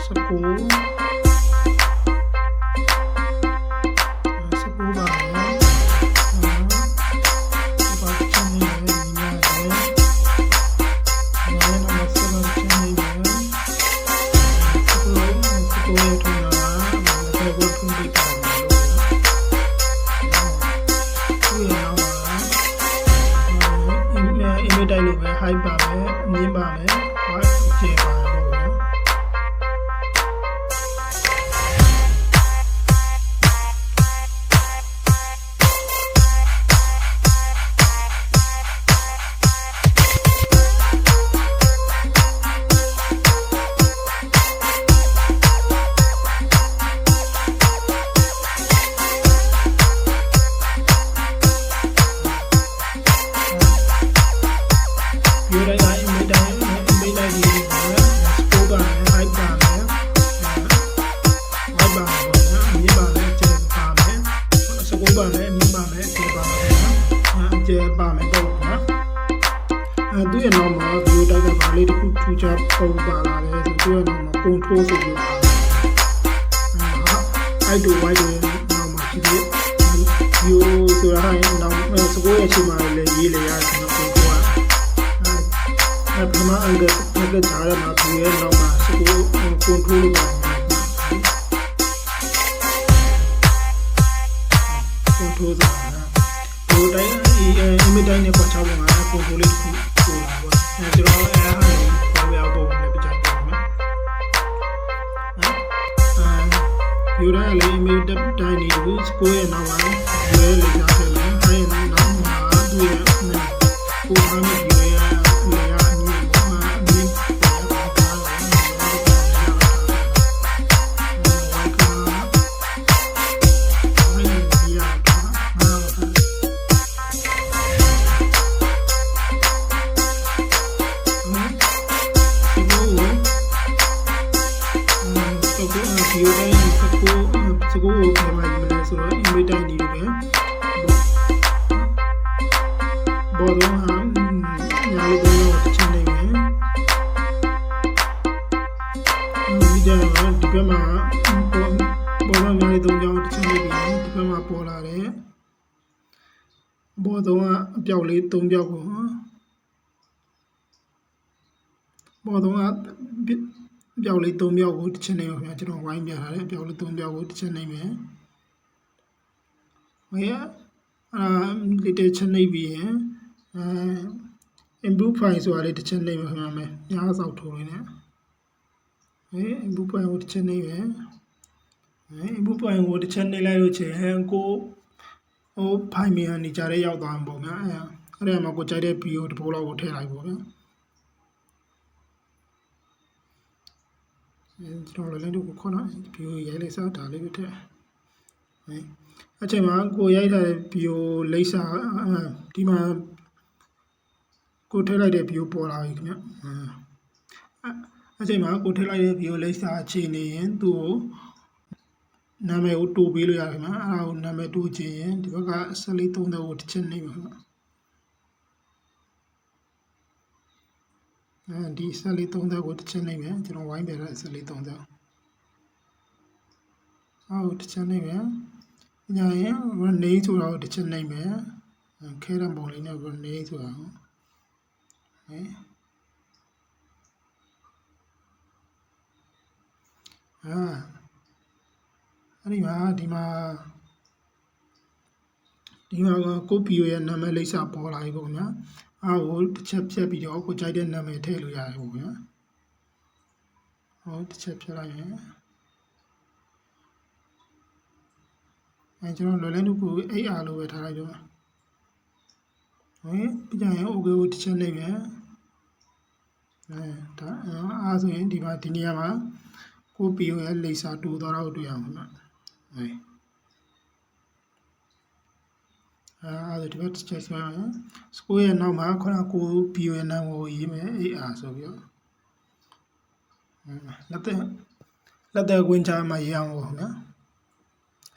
School, school baတိုင်းလိုပဲ height ပါမယ်အမြင့်ပါမယ် height ကျယ်ပါမယ်ပေါ့ဗျာရိုးတိုင်းတိုင်းအမြင့်တိုင်းကြီးscope ပါမယ် height ပါမယ် height ပါမယ်ပေါ့ဗျာအမြင့်ပါမယ်ကျယ်ပါမယ် scope ပါမယ်အမြင့်ပါမယ်ကျယ်ပါမယ်ကျယ်ပါမယ်ပေါ့ဗျာသူ့ရဲ့နောက်မှာ video တိုက်ကဘာလေးတစ်ခုထူးခြားပုံပါလာတယ်ဆိုသူ့ရဲ့နောက်မှာ control ဆိုပြီးheight တို့ wide တို့နောက်မှာဖြစ်ဖြစ် view ဆိုတာဟာနောက် scope ရဲ့အချိန်မှာလည်းရေးလေရတယ်နော် control ကပထမအင်္ဂလိပ်ထားရမှာသူရဲ့နောက်မှာ scope control လုပ်ပါတယ် control ဆိုတာဒီတိုင်း image တိုင်းနဲ့ပတ်ချောင်းမှာ control လေးတစ်ခုပို့လာပေါ့ကျွန်တော်အဲ့ဒါကိုပေါ်ရပုံနဲ့ပြချပြပါမယ်ယူရလေး image တိုင်းနေဘူး scope ရဲ့နောက်မှာရွေးလေးထားတယ်အဲ့ဒီနောက်မှာသူရဲ့ကိုထားမိရွေးရဒီလိုတိုင်းစကူကိုပြန်လာပြီလားဆိုတော့ image တိုင်းနေလို့ပဲဘောလုံးဟာညာလေးတော့ချင်းနေမယ်ဒီကြတော့ဒီဘက်မှာဘောလုံးညာလေးတော့ကြောင်းချင်းနေပြီဒီဘက်မှာပေါ်လာတယ်ဘောလုံးကအပြောက်လေး၃ပြောက်ကိုဘောလုံးကပြောက်လေး၃ပြောက်ကိုတစ်ချက်နေပါဗျာကျွန်တော်ဝိုင်းပြထားတယ်ပြောက်လေး၃ပြောက်ကိုတစ်ချက်နေမယ်ဟဲ့လေးတစ်ချက်နေပြီရင်improve file ဆိုတာလေးတစ်ချက်နေမှာခင်ဗျာမယ်ညားစောက်ထိုးနေတယ်improve file ကိုတစ်ချက်နေမယ်improve file ကိုတစ်ချက်နေလိုက်လို့ချင်းကိုfile မြန်နေကြတဲ့ရောက်သွားမှာပေါ့ဗျာအဲ့ဒါမှာကိုကြိုက်တဲ့ video တစ်ပုဒ်လောက်ကိုထည့်လိုက်ပေါ့ဗျာကျွန်တော်လည်းတို့ကိုခေါ်တော့ video ရိုက်လိုက်စားဒါလေးပဲထည့်အချိန်မှာကိုရိုက်တဲ့ video လိပ်စာဒီမှာကိုထည့်လိုက်တဲ့ video ပေါ်လာပြီခင်ဗျအချိန်မှာကိုထည့်လိုက်တဲ့ video လိပ်စာအခြေအနေရင်သူ့ကိုနာမည်ကိုတိုးပေးလို့ရခင်ဗျအဲ့ဒါကိုနာမည်တိုးချင်ရင်ဒီဘက်က1430ကိုတစ်ချက်နှိပ်ပါခင်ဗျဒီ1430ကိုတစ်ချက်နှိပ်မယ်ကျွန်တော်ဝိုင်းပြတဲ့1430အော်တစ်ချက်နှိပ်မယ်ညာရင် rename ဆိုတာကိုတစ်ချက်နှိပ်မယ်ခဲတဲ့ပုံလေးနဲ့ rename ဆိုတာအဲ့ဒီမှာကိုပီယိုရဲ့နာမည်လိပ်စာပေါ်လာပြီပေါ့ဗျာအားကိုတစ်ချက်ဖြတ်ပြီးတော့ကိုကြိုက်တဲ့နာမည်ထည့်လို့ရတယ်ပေါ့ဗျာတစ်ချက်ဖြတ်လိုက်ရင်ကျွန်တော်လွယ်လင်းတို့ကို AR လို့ပဲထားလိုက်တော့ပြီးကြရင် OK ကိုတစ်ချက်နှိပ်မယ်ဒါအားဆိုရင်ဒီနေရာမှာကိုပီယိုရဲ့လိပ်စာတိုးသွားတော့တွေ့ရမှာအဲ့ဒါဒီဘက်တစ်ချက်ဆွဲမယ် square ရဲ့နောက်မှာခုနကိုပီယိုရဲ့နာမည်ကိုရေးမယ် AR ဆိုပြီးတော့လက်သက်ဝင်ချမှာရေးအောင်ပေါ့ခင်ဗျာ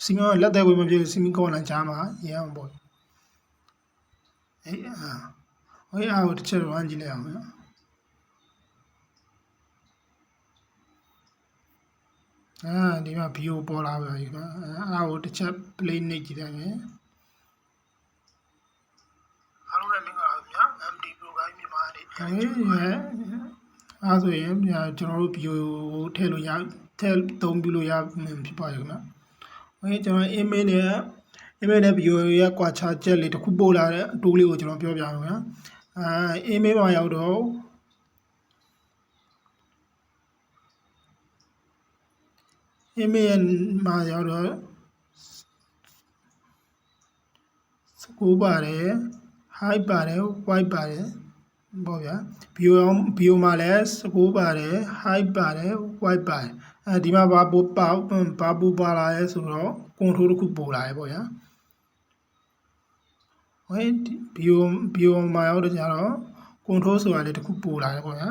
စီမံလက်သက်ဝင်မပြည့်စီမံကောင်းလာချမှာရေးအောင်ပေါ့ARကိုတစ်ချက်ဝမ်းကြည့်လိုက်အောင်ဗျာ ဒီမှာ view ပေါ်လာပါပြီခင်ဗျအဲ့ဒါကိုတစ်ချက် play နှိပ်ကြည့်လိုက်မယ်အားလုံးလည်းမင်္ဂလာပါခင်ဗျာ MD program မြန်မာနေပြန်ကြည့်ပါအဲ့ဆိုရင်ကျွန်တော်တို့ view ထည့်လို့ရထည့်သုံးပြလို့ရဖြစ်ပါတယ်ခင်ဗျကျွန်တော် email နဲ့ view ရဲ့ကွာခြားချက်လေးတစ်ခုပို့လာတဲ့အတိုးလေးကိုကျွန်တော်ပြောပြအောင်ခင်ဗျာemail မှာရောက်တော့email မှာရောက်တော့စကူပါတယ် high ပါတယ် white ပါတယ်ပေါ့ဗျာ view မှာလည်းစကူပါတယ် high ပါတယ် white ပါတယ်ဒီမှာဘာပူပါလာလဲဆိုတော့ control တစ်ခုပို့လာတယ်ပေါ့ဗျာview မှာရောက်တော့ကျတော့ control ဆိုတာလေးတစ်ခုပို့လာတယ်ပေါ့ဗျာ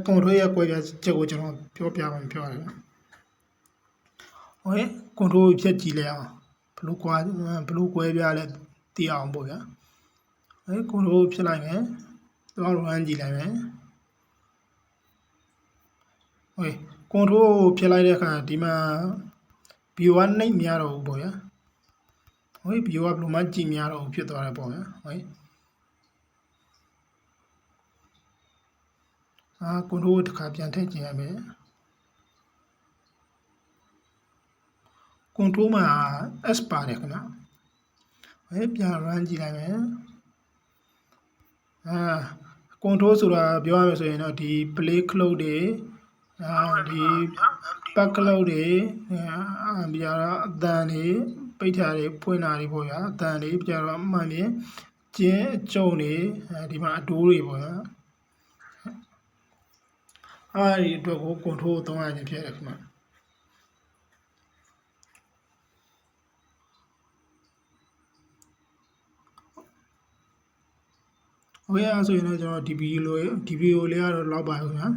control ရဲ့ကွဲပြားချက်ကိုကျွန်တော်ပြောပြမယ်ပြောရတယ်control ဖြတ်ကြည့်လိုက်အောင်ဘလို့ကွဲပြားလဲသိအောင်ပေါ့ဗျာcontrol ဖြတ်လိုက်မယ်တော့ run ကြည့်လိုက်မယ်control ဖြတ်လိုက်တဲ့အခါဒီမှာ view ကနှိပ်မရတော့ဘူးပေါ့ဗျာview ကဘလို့မှကြည့်မရတော့ဘူးဖြစ်သွားတယ်ပေါ့ဗျာcontrol တစ်ခါပြန်ထည့်ကြည့်ရမယ်control မှာ S ပါတယ်ခင်ဗျပြန် run ကြည့်လိုက်မယ်control ဆိုတာပြောရမယ်ဆိုရင်တော့ဒီ play close တွေဒီ back close တွေပြီးတော့အတန်တွေပိတ်တာတွေဖွင့်တာတွေပေါ့ဗျာအတန်တွေပြီးတော့အမှန်ပြင်ကျင်းအကျုံတွေဒီမှာအတိုးတွေပေါ့ဗျာဒီအတွက်ကို control သုံးရခြင်းဖြစ်တယ်ခင်ဗျအဲ့ဆိုရင်တော့ကျွန်တော်ဒီဗီဒီယိုလေးကတော့လောက်ပါခင်ဗျာ